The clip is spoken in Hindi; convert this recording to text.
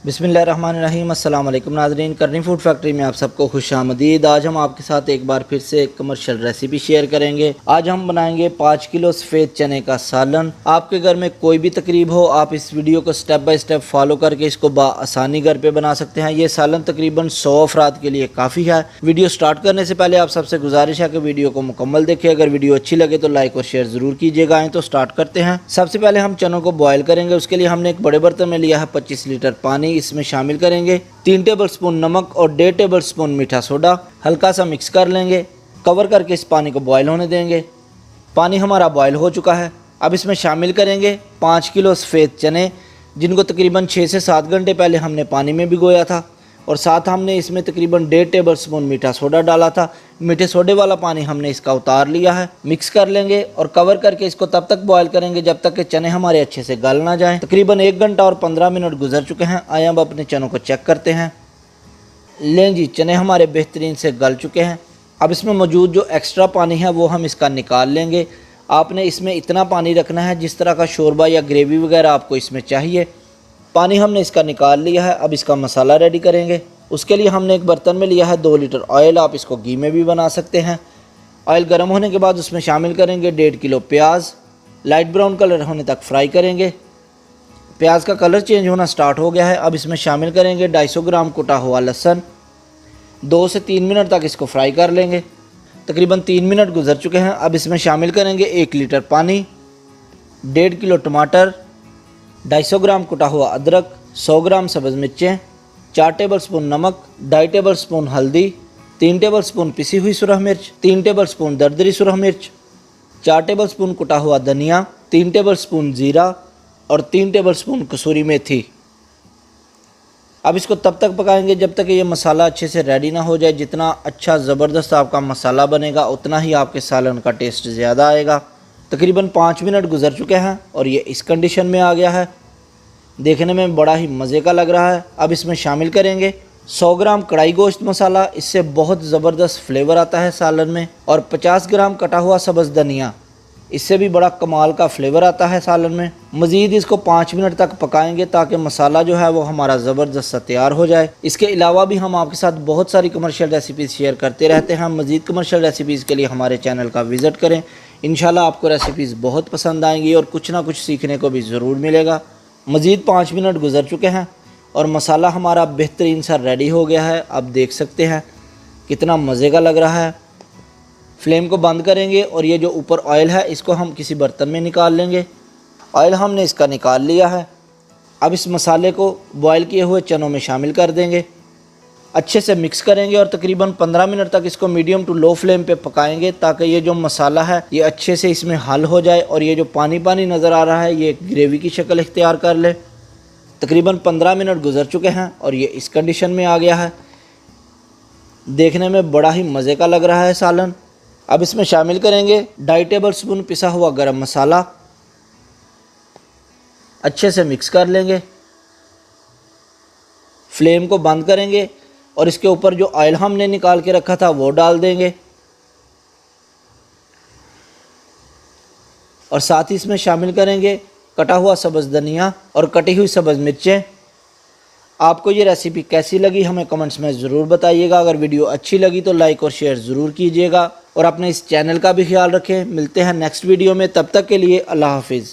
बिस्मिल्लाहिर्रहमानिर्रहीम। अस्सलाम वालेकुम नाज़रीन, करनी फूड फैक्ट्री में आप सबको खुशामदीद। आज हम आपके साथ एक बार फिर से एक कमर्शियल रेसिपी शेयर करेंगे। आज हम बनाएंगे 5 किलो सफ़ेद चने का सालन। आपके घर में कोई भी तकरीब हो, आप इस वीडियो को स्टेप बाय स्टेप फॉलो करके इसको आसानी घर पे बना सकते हैं। ये सालन तकरीबन 100 अफराद के लिए काफ़ी है। वीडियो स्टार्ट करने से पहले आप सबसे गुजारिश है कि वीडियो को मुकम्मल देखें। अगर वीडियो अच्छी लगे तो लाइक और शेयर ज़रूर कीजिएगा। आए तो स्टार्ट करते हैं। सबसे पहले हम चनों को बॉयल करेंगे। उसके लिए हमने एक बड़े बर्तन में लिया है 25 लीटर पानी। इसमें शामिल करेंगे 3 टेबलस्पून नमक और 1.5 टेबलस्पून मीठा सोडा। हल्का सा मिक्स कर लेंगे। कवर करके इस पानी को बॉयल होने देंगे। पानी हमारा बॉयल हो चुका है। अब इसमें शामिल करेंगे 5 किलो सफ़ेद चने, जिनको तकरीबन 6 से 7 घंटे पहले हमने पानी में भिगोया था। और साथ हमने इसमें तकरीबन 1.5 टेबलस्पून मीठा सोडा डाला था। मीठे सोडे वाला पानी हमने इसका उतार लिया है। मिक्स कर लेंगे और कवर करके इसको तब तक बॉयल करेंगे जब तक कि चने हमारे अच्छे से गल ना जाएं। तकरीबन 1 घंटा और 15 मिनट गुजर चुके हैं। आइए अब अपने चनों को चेक करते हैं। लें जी, चने हमारे बेहतरीन से गल चुके हैं। अब इसमें मौजूद जो एक्स्ट्रा पानी है वो हम इसका निकाल लेंगे। आपने इसमें इतना पानी रखना है जिस तरह का शोरबा या ग्रेवी वगैरह आपको इसमें चाहिए। पानी हमने इसका निकाल लिया है। अब इसका मसाला रेडी करेंगे। उसके लिए हमने एक बर्तन में लिया है 2 लीटर ऑयल। आप इसको घी में भी बना सकते हैं। ऑयल गर्म होने के बाद उसमें शामिल करेंगे 1.5 किलो प्याज। लाइट ब्राउन कलर होने तक फ्राई करेंगे। प्याज का कलर चेंज होना स्टार्ट हो गया है। अब इसमें शामिल करेंगे 250 ग्राम कुटा हुआ लहसुन। 2 से 3 मिनट तक इसको फ्राई कर लेंगे। तकरीबन 3 मिनट गुजर चुके हैं। अब इसमें शामिल करेंगे 1 लीटर पानी, 1.5 किलो टमाटर, 250 ग्राम कुटा हुआ अदरक, 100 ग्राम सब्ज़ मिर्चें, 4 टेबलस्पून नमक, 2.5 टेबलस्पून हल्दी, 3 टेबलस्पून पिसी हुई सुरख मिर्च, 3 टेबलस्पून दरदरी सुरख मिर्च, 4 टेबलस्पून कुटा हुआ धनिया, 3 टेबलस्पून ज़ीरा और 3 टेबलस्पून कसूरी मेथी। अब इसको तब तक पकाएंगे जब तक ये मसाला अच्छे से रेडी ना हो जाए। जितना अच्छा ज़बरदस्त आपका मसाला बनेगा उतना ही आपके सालन का टेस्ट ज़्यादा आएगा। तकरीबन 5 मिनट गुजर चुके हैं और ये इस कंडीशन में आ गया है। देखने में बड़ा ही मज़े का लग रहा है। अब इसमें शामिल करेंगे 100 ग्राम कढ़ाई गोश्त मसाला। इससे बहुत ज़बरदस्त फ्लेवर आता है सालन में। और 50 ग्राम कटा हुआ सब्ज़ धनिया, इससे भी बड़ा कमाल का फ्लेवर आता है सालन में। मज़ीद इसको 5 मिनट तक पकाएंगे ताकि मसाला जो है वो हमारा ज़बरदस्त सा तैयार हो जाए। इसके अलावा भी हम आपके साथ बहुत सारी कमर्शियल रेसिपीज़ शेयर करते रहते हैं। मज़ीद कमर्शियल रेसिपीज़ के लिए हमारे चैनल का विज़िट करें। इंशाल्लाह आपको रेसिपीज़ बहुत पसंद आएंगी और कुछ ना कुछ सीखने को भी ज़रूर मिलेगा। मज़ीद 5 मिनट गुजर चुके हैं और मसाला हमारा बेहतरीन सा रेडी हो गया है। आप देख सकते हैं कितना मज़े का लग रहा है। फ्लेम को बंद करेंगे और ये जो ऊपर ऑयल है इसको हम किसी बर्तन में निकाल लेंगे। ऑयल हमने इसका निकाल लिया है। अब इस मसाले को बॉयल किए हुए चनों में शामिल कर देंगे। अच्छे से मिक्स करेंगे और तकरीबन 15 मिनट तक इसको मीडियम टू लो फ्लेम पे पकाएंगे ताकि ये जो मसाला है ये अच्छे से इसमें हल हो जाए और ये जो पानी पानी नज़र आ रहा है ये ग्रेवी की शक्ल इख्तियार कर ले। तकरीबन 15 मिनट गुजर चुके हैं और ये इस कंडीशन में आ गया है। देखने में बड़ा ही मज़े का लग रहा है सालन। अब इसमें शामिल करेंगे 2.5 टेबलस्पून पिसा हुआ गरम मसाला। अच्छे से मिक्स कर लेंगे। फ्लेम को बंद करेंगे और इसके ऊपर जो ऑयल हमने निकाल के रखा था वो डाल देंगे। और साथ ही इसमें शामिल करेंगे कटा हुआ सब्ज़ धनिया और कटी हुई सब्ज़ मिर्चें। आपको ये रेसिपी कैसी लगी हमें कमेंट्स में ज़रूर बताइएगा। अगर वीडियो अच्छी लगी तो लाइक और शेयर ज़रूर कीजिएगा और अपने इस चैनल का भी ख्याल रखें। मिलते हैं नेक्स्ट वीडियो में, तब तक के लिए अल्लाह हाफिज़।